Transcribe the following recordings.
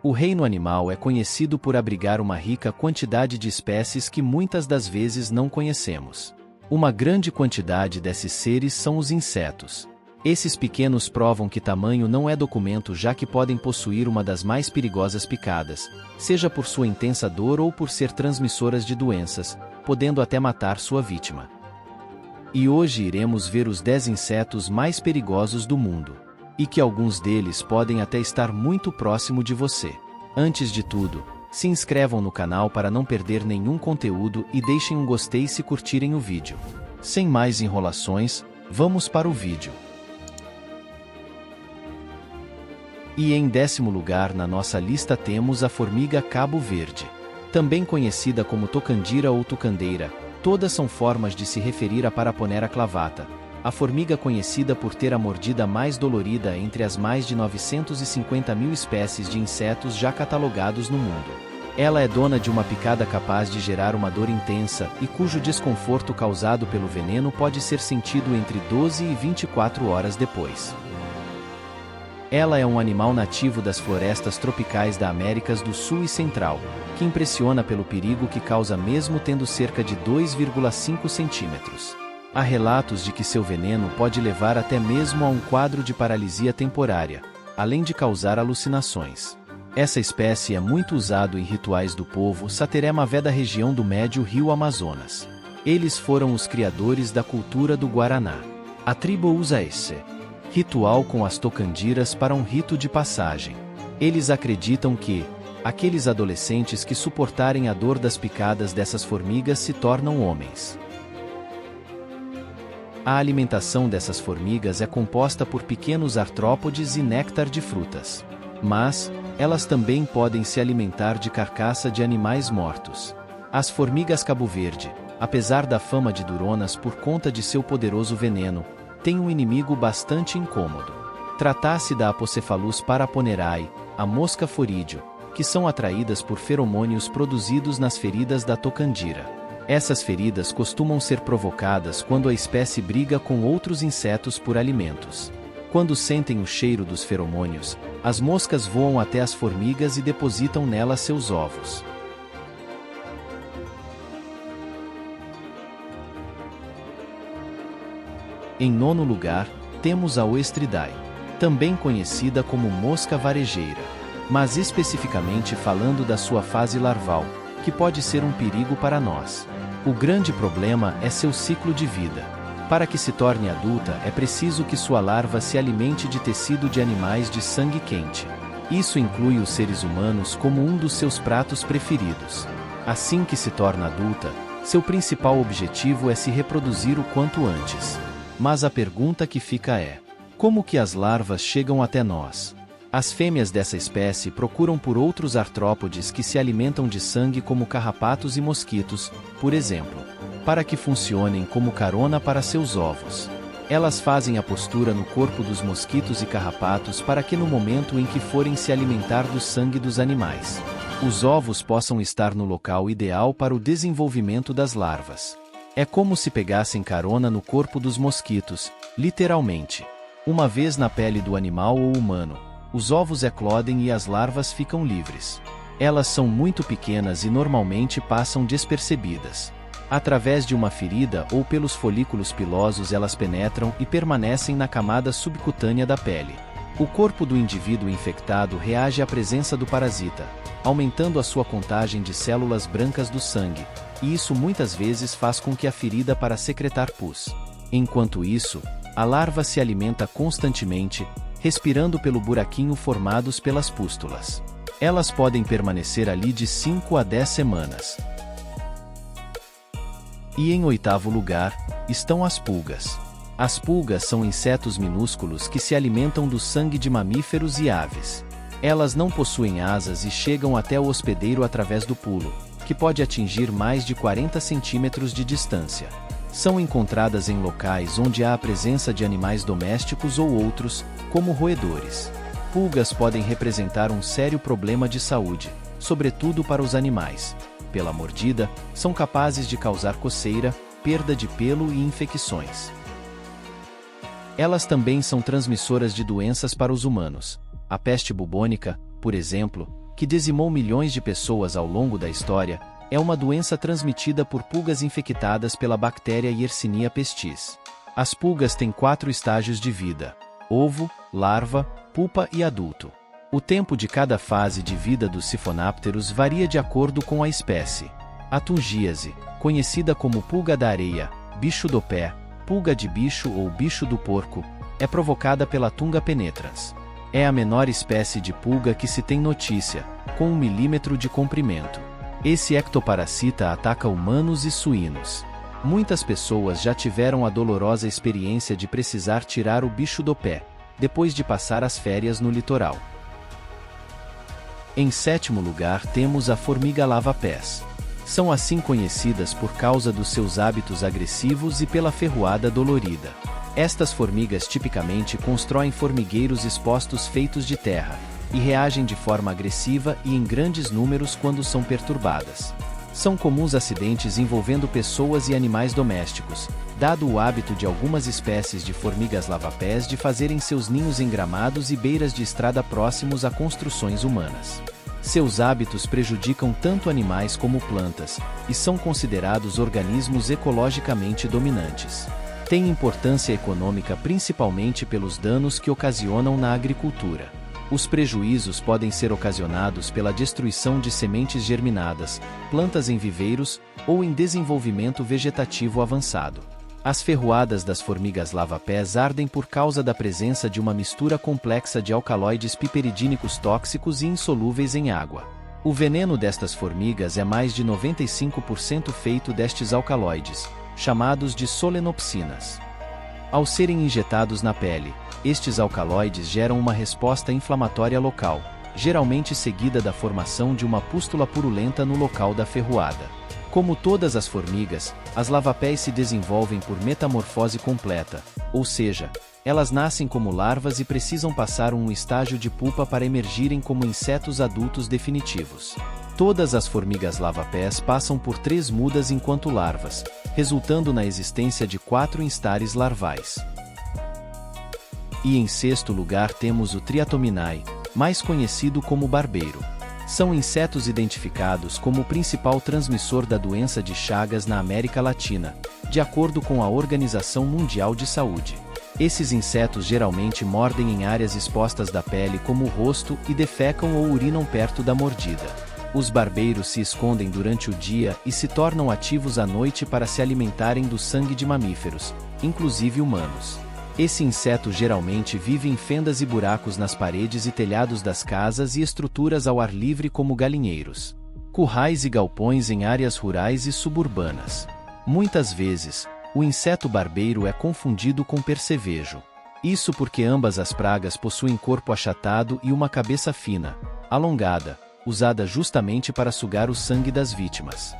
O reino animal é conhecido por abrigar uma rica quantidade de espécies que muitas das vezes não conhecemos. Uma grande quantidade desses seres são os insetos. Esses pequenos provam que tamanho não é documento, já que podem possuir uma das mais perigosas picadas, seja por sua intensa dor ou por ser transmissoras de doenças, podendo até matar sua vítima. E hoje iremos ver os 10 insetos mais perigosos do mundo. E que alguns deles podem até estar muito próximo de você. Antes de tudo, se inscrevam no canal para não perder nenhum conteúdo e deixem um gostei se curtirem o vídeo. Sem mais enrolações, vamos para o vídeo. E em 10º lugar na nossa lista temos a formiga Cabo Verde. Também conhecida como tocandira ou tucandeira, todas são formas de se referir à Paraponera clavata, a formiga conhecida por ter a mordida mais dolorida entre as mais de 950 mil espécies de insetos já catalogados no mundo. Ela é dona de uma picada capaz de gerar uma dor intensa e cujo desconforto causado pelo veneno pode ser sentido entre 12 e 24 horas depois. Ela é um animal nativo das florestas tropicais da Américas do Sul e Central, que impressiona pelo perigo que causa mesmo tendo cerca de 2,5 centímetros. Há relatos de que seu veneno pode levar até mesmo a um quadro de paralisia temporária, além de causar alucinações. Essa espécie é muito usada em rituais do povo Sateré-Mavé da região do Médio Rio Amazonas. Eles foram os criadores da cultura do Guaraná. A tribo usa esse ritual com as tocandiras para um rito de passagem. Eles acreditam que aqueles adolescentes que suportarem a dor das picadas dessas formigas se tornam homens. A alimentação dessas formigas é composta por pequenos artrópodes e néctar de frutas. Mas, elas também podem se alimentar de carcaça de animais mortos. As formigas Cabo Verde, apesar da fama de duronas por conta de seu poderoso veneno, têm um inimigo bastante incômodo. Trata-se da Apocephalus paraponerae, a mosca forídeo, que são atraídas por feromônios produzidos nas feridas da tocandira. Essas feridas costumam ser provocadas quando a espécie briga com outros insetos por alimentos. Quando sentem o cheiro dos feromônios, as moscas voam até as formigas e depositam nelas seus ovos. Em 9º lugar, temos a Oestridae, também conhecida como mosca varejeira, mas especificamente falando da sua fase larval, que pode ser um perigo para nós. O grande problema é seu ciclo de vida. Para que se torne adulta é preciso que sua larva se alimente de tecido de animais de sangue quente. Isso inclui os seres humanos como um dos seus pratos preferidos. Assim que se torna adulta, seu principal objetivo é se reproduzir o quanto antes. Mas a pergunta que fica é: como que as larvas chegam até nós? As fêmeas dessa espécie procuram por outros artrópodes que se alimentam de sangue como carrapatos e mosquitos, por exemplo, para que funcionem como carona para seus ovos. Elas fazem a postura no corpo dos mosquitos e carrapatos para que no momento em que forem se alimentar do sangue dos animais, os ovos possam estar no local ideal para o desenvolvimento das larvas. É como se pegassem carona no corpo dos mosquitos, literalmente. Uma vez na pele do animal ou humano, os ovos eclodem e as larvas ficam livres. Elas são muito pequenas e normalmente passam despercebidas. Através de uma ferida ou pelos folículos pilosos elas penetram e permanecem na camada subcutânea da pele. O corpo do indivíduo infectado reage à presença do parasita, aumentando a sua contagem de células brancas do sangue, e isso muitas vezes faz com que a ferida para secretar pus. Enquanto isso, a larva se alimenta constantemente, respirando pelo buraquinho formados pelas pústulas. Elas podem permanecer ali de 5 a 10 semanas. E em 8º lugar, estão as pulgas. As pulgas são insetos minúsculos que se alimentam do sangue de mamíferos e aves. Elas não possuem asas e chegam até o hospedeiro através do pulo, que pode atingir mais de 40 centímetros de distância. São encontradas em locais onde há a presença de animais domésticos ou outros, como roedores. Pulgas podem representar um sério problema de saúde, sobretudo para os animais. Pela mordida, são capazes de causar coceira, perda de pelo e infecções. Elas também são transmissoras de doenças para os humanos. A peste bubônica, por exemplo, que dizimou milhões de pessoas ao longo da história, é uma doença transmitida por pulgas infectadas pela bactéria Yersinia pestis. As pulgas têm 4 estágios de vida: ovo, larva, pupa e adulto. O tempo de cada fase de vida dos sifonapteros varia de acordo com a espécie. A tungíase, conhecida como pulga da areia, bicho do pé, pulga de bicho ou bicho do porco, é provocada pela Tunga penetrans. É a menor espécie de pulga que se tem notícia, com 1 milímetro de comprimento. Esse ectoparasita ataca humanos e suínos. Muitas pessoas já tiveram a dolorosa experiência de precisar tirar o bicho do pé, depois de passar as férias no litoral. Em 7º lugar temos a formiga lava-pés. São assim conhecidas por causa dos seus hábitos agressivos e pela ferroada dolorida. Estas formigas tipicamente constroem formigueiros expostos feitos de terra, e reagem de forma agressiva e em grandes números quando são perturbadas. São comuns acidentes envolvendo pessoas e animais domésticos, dado o hábito de algumas espécies de formigas lava-pés de fazerem seus ninhos em gramados e beiras de estrada próximos a construções humanas. Seus hábitos prejudicam tanto animais como plantas, e são considerados organismos ecologicamente dominantes. Têm importância econômica principalmente pelos danos que ocasionam na agricultura. Os prejuízos podem ser ocasionados pela destruição de sementes germinadas, plantas em viveiros ou em desenvolvimento vegetativo avançado. As ferroadas das formigas lava-pés ardem por causa da presença de uma mistura complexa de alcaloides piperidínicos tóxicos e insolúveis em água. O veneno destas formigas é mais de 95% feito destes alcaloides, chamados de solenopsinas. Ao serem injetados na pele, estes alcaloides geram uma resposta inflamatória local, geralmente seguida da formação de uma pústula purulenta no local da ferroada. Como todas as formigas, as lava-pés se desenvolvem por metamorfose completa, ou seja, elas nascem como larvas e precisam passar um estágio de pupa para emergirem como insetos adultos definitivos. Todas as formigas lava-pés passam por 3 mudas enquanto larvas, resultando na existência de 4 instares larvais. E em 6º lugar temos o Triatominae, mais conhecido como barbeiro. São insetos identificados como o principal transmissor da doença de Chagas na América Latina, de acordo com a Organização Mundial de Saúde. Esses insetos geralmente mordem em áreas expostas da pele como o rosto e defecam ou urinam perto da mordida. Os barbeiros se escondem durante o dia e se tornam ativos à noite para se alimentarem do sangue de mamíferos, inclusive humanos. Esse inseto geralmente vive em fendas e buracos nas paredes e telhados das casas e estruturas ao ar livre como galinheiros, currais e galpões em áreas rurais e suburbanas. Muitas vezes, o inseto barbeiro é confundido com percevejo. Isso porque ambas as pragas possuem corpo achatado e uma cabeça fina, alongada, usada justamente para sugar o sangue das vítimas.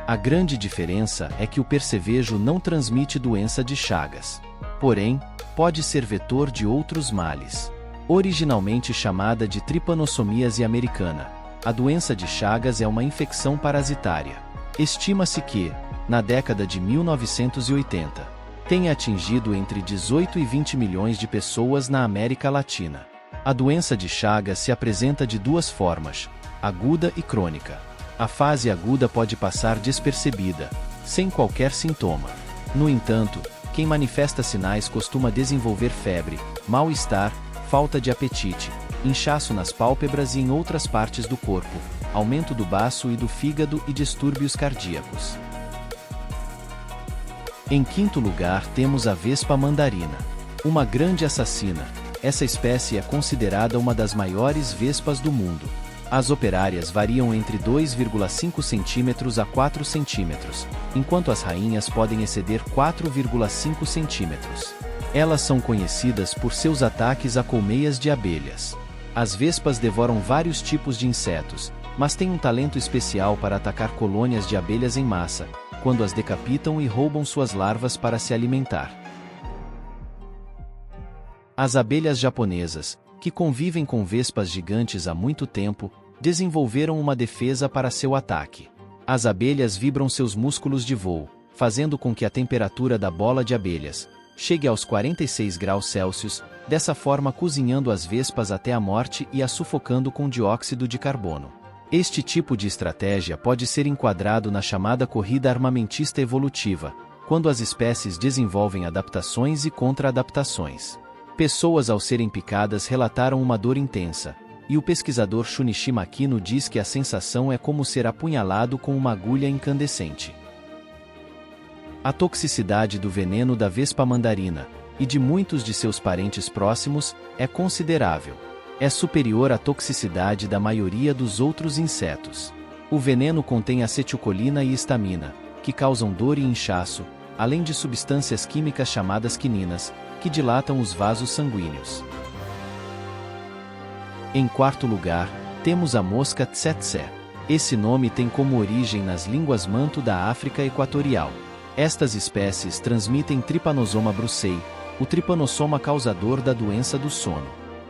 A grande diferença é que o percevejo não transmite doença de Chagas. Porém, pode ser vetor de outros males. Originalmente chamada de tripanossomíase americana, a doença de Chagas é uma infecção parasitária. Estima-se que, na década de 1980, tenha atingido entre 18 e 20 milhões de pessoas na América Latina. A doença de Chagas se apresenta de 2 formas, aguda e crônica. A fase aguda pode passar despercebida, sem qualquer sintoma. No entanto, quem manifesta sinais costuma desenvolver febre, mal-estar, falta de apetite, inchaço nas pálpebras e em outras partes do corpo, aumento do baço e do fígado e distúrbios cardíacos. Em 5º lugar temos a vespa mandarina. Uma grande assassina, essa espécie é considerada uma das maiores vespas do mundo. As operárias variam entre 2,5 cm a 4 cm, enquanto as rainhas podem exceder 4,5 cm. Elas são conhecidas por seus ataques a colmeias de abelhas. As vespas devoram vários tipos de insetos, mas têm um talento especial para atacar colônias de abelhas em massa, quando as decapitam e roubam suas larvas para se alimentar. As abelhas japonesas, que convivem com vespas gigantes há muito tempo, desenvolveram uma defesa para seu ataque. As abelhas vibram seus músculos de voo, fazendo com que a temperatura da bola de abelhas, chegue aos 46 graus Celsius, dessa forma cozinhando as vespas até a morte e as sufocando com dióxido de carbono. Este tipo de estratégia pode ser enquadrado na chamada corrida armamentista evolutiva, quando as espécies desenvolvem adaptações e contra-adaptações. Pessoas ao serem picadas relataram uma dor intensa, e o pesquisador Shunichi Makino diz que a sensação é como ser apunhalado com uma agulha incandescente. A toxicidade do veneno da vespa mandarina, e de muitos de seus parentes próximos, é considerável. É superior à toxicidade da maioria dos outros insetos. O veneno contém acetilcolina e histamina, que causam dor e inchaço, além de substâncias químicas chamadas quininas, que dilatam os vasos sanguíneos. Em quarto lugar, temos a mosca tsetse. Esse nome tem como origem nas línguas manto da África Equatorial. Estas espécies transmitem Trypanosoma brucei, o tripanossoma causador da doença do sono.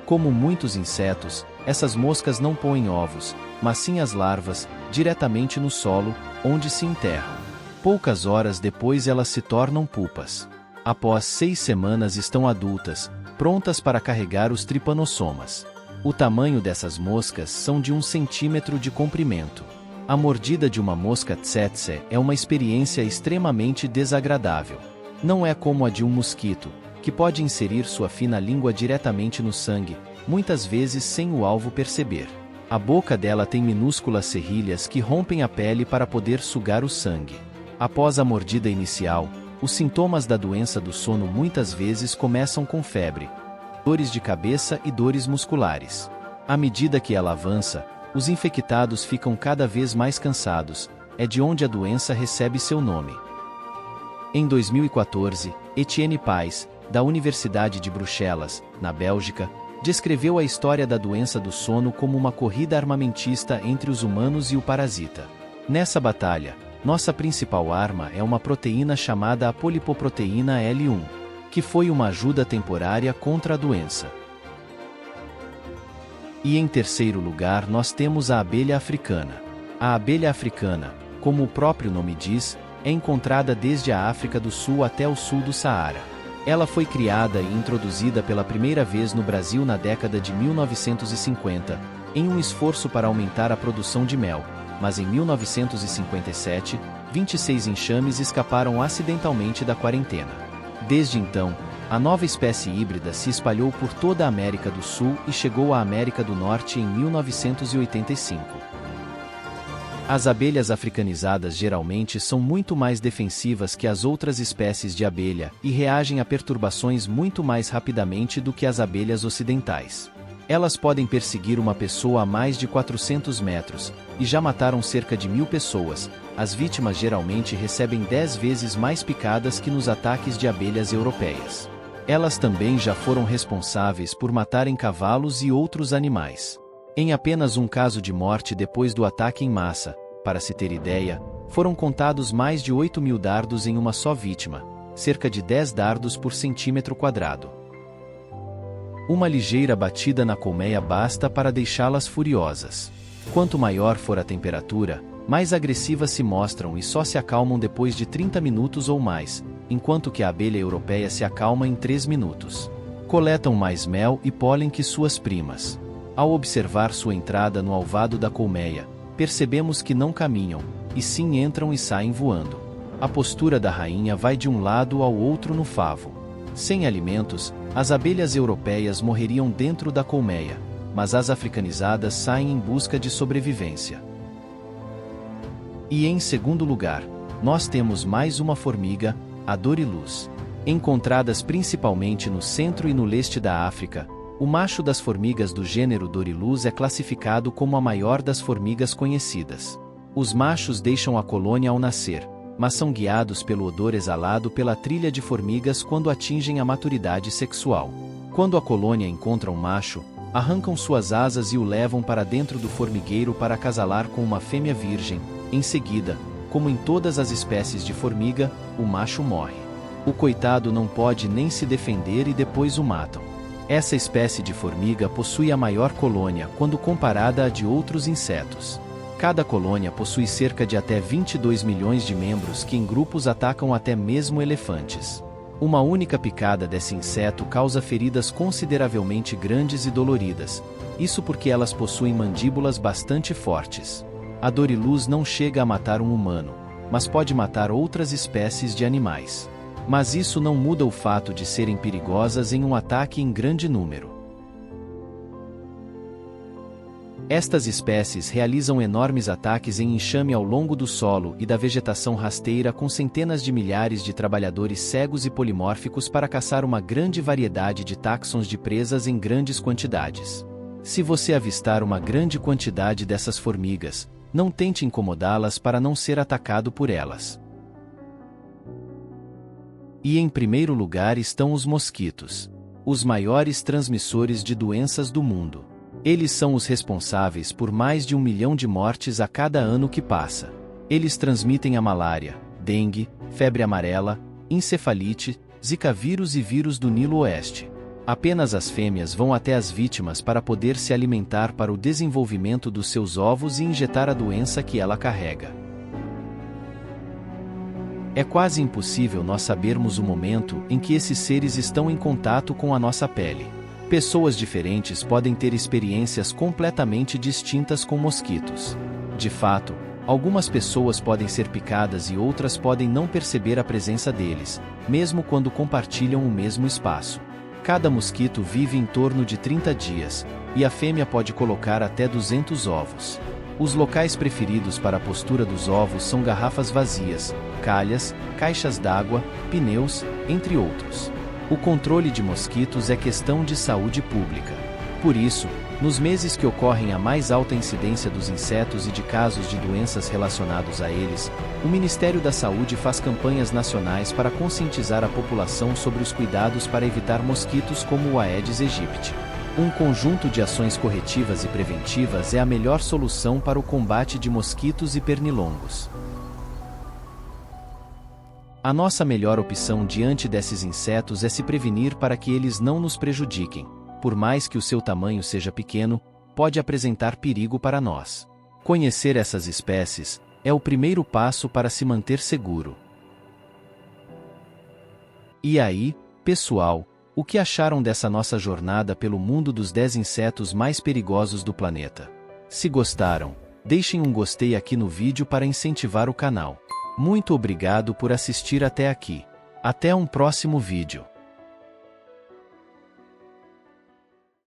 Como muitos insetos, essas moscas não põem ovos, mas sim as larvas, diretamente no solo, onde se enterram. Poucas horas depois elas se tornam pupas. Após 6 semanas estão adultas, prontas para carregar os tripanossomas. O tamanho dessas moscas são de 1 centímetro de comprimento. A mordida de uma mosca tsetse é uma experiência extremamente desagradável. Não é como a de um mosquito, que pode inserir sua fina língua diretamente no sangue, muitas vezes sem o alvo perceber. A boca dela tem minúsculas serrilhas que rompem a pele para poder sugar o sangue. Após a mordida inicial, os sintomas da doença do sono muitas vezes começam com febre, dores de cabeça e dores musculares. À medida que ela avança, os infectados ficam cada vez mais cansados, é de onde a doença recebe seu nome. Em 2014, Etienne Pais, da Universidade de Bruxelas, na Bélgica, descreveu a história da doença do sono como uma corrida armamentista entre os humanos e o parasita. Nessa batalha, nossa principal arma é uma proteína chamada apolipoproteína L1, que foi uma ajuda temporária contra a doença. E em terceiro lugar nós temos a abelha africana. A abelha africana, como o próprio nome diz, é encontrada desde a África do Sul até o sul do Saara. Ela foi criada e introduzida pela primeira vez no Brasil na década de 1950, em um esforço para aumentar a produção de mel, mas em 1957, 26 enxames escaparam acidentalmente da quarentena. Desde então, a nova espécie híbrida se espalhou por toda a América do Sul e chegou à América do Norte em 1985. As abelhas africanizadas geralmente são muito mais defensivas que as outras espécies de abelha e reagem a perturbações muito mais rapidamente do que as abelhas ocidentais. Elas podem perseguir uma pessoa a mais de 400 metros, e já mataram cerca de 1.000 pessoas. As vítimas geralmente recebem 10 vezes mais picadas que nos ataques de abelhas europeias. Elas também já foram responsáveis por matarem cavalos e outros animais. Em apenas um caso de morte depois do ataque em massa, para se ter ideia, foram contados mais de 8.000 dardos em uma só vítima, cerca de 10 dardos por centímetro quadrado. Uma ligeira batida na colmeia basta para deixá-las furiosas. Quanto maior for a temperatura, mais agressivas se mostram e só se acalmam depois de 30 minutos ou mais, enquanto que a abelha europeia se acalma em 3 minutos. Coletam mais mel e pólen que suas primas. Ao observar sua entrada no alvado da colmeia, percebemos que não caminham, e sim entram e saem voando. A postura da rainha vai de um lado ao outro no favo. Sem alimentos, as abelhas europeias morreriam dentro da colmeia, mas as africanizadas saem em busca de sobrevivência. E em segundo lugar, nós temos mais uma formiga, a Dorilus. Encontradas principalmente no centro e no leste da África, o macho das formigas do gênero Dorilus é classificado como a maior das formigas conhecidas. Os machos deixam a colônia ao nascer, mas são guiados pelo odor exalado pela trilha de formigas quando atingem a maturidade sexual. Quando a colônia encontra um macho, arrancam suas asas e o levam para dentro do formigueiro para acasalar com uma fêmea virgem. Em seguida, como em todas as espécies de formiga, o macho morre. O coitado não pode nem se defender e depois o matam. Essa espécie de formiga possui a maior colônia quando comparada à de outros insetos. Cada colônia possui cerca de até 22 milhões de membros que em grupos atacam até mesmo elefantes. Uma única picada desse inseto causa feridas consideravelmente grandes e doloridas, isso porque elas possuem mandíbulas bastante fortes. A doriluz não chega a matar um humano, mas pode matar outras espécies de animais. Mas isso não muda o fato de serem perigosas em um ataque em grande número. Estas espécies realizam enormes ataques em enxame ao longo do solo e da vegetação rasteira com centenas de milhares de trabalhadores cegos e polimórficos para caçar uma grande variedade de táxons de presas em grandes quantidades. Se você avistar uma grande quantidade dessas formigas, não tente incomodá-las para não ser atacado por elas. E em primeiro lugar estão os mosquitos, os maiores transmissores de doenças do mundo. Eles são os responsáveis por mais de 1 milhão de mortes a cada ano que passa. Eles transmitem a malária, dengue, febre amarela, encefalite, zika vírus e vírus do Nilo Oeste. Apenas as fêmeas vão até as vítimas para poder se alimentar para o desenvolvimento dos seus ovos e injetar a doença que ela carrega. É quase impossível nós sabermos o momento em que esses seres estão em contato com a nossa pele. Pessoas diferentes podem ter experiências completamente distintas com mosquitos. De fato, algumas pessoas podem ser picadas e outras podem não perceber a presença deles, mesmo quando compartilham o mesmo espaço. Cada mosquito vive em torno de 30 dias, e a fêmea pode colocar até 200 ovos. Os locais preferidos para a postura dos ovos são garrafas vazias, calhas, caixas d'água, pneus, entre outros. O controle de mosquitos é questão de saúde pública. Por isso, nos meses que ocorrem a mais alta incidência dos insetos e de casos de doenças relacionados a eles, o Ministério da Saúde faz campanhas nacionais para conscientizar a população sobre os cuidados para evitar mosquitos como o Aedes aegypti. Um conjunto de ações corretivas e preventivas é a melhor solução para o combate de mosquitos e pernilongos. A nossa melhor opção diante desses insetos é se prevenir para que eles não nos prejudiquem. Por mais que o seu tamanho seja pequeno, pode apresentar perigo para nós. Conhecer essas espécies é o primeiro passo para se manter seguro. E aí, pessoal, o que acharam dessa nossa jornada pelo mundo dos 10 insetos mais perigosos do planeta? Se gostaram, deixem um gostei aqui no vídeo para incentivar o canal. Muito obrigado por assistir até aqui. Até um próximo vídeo.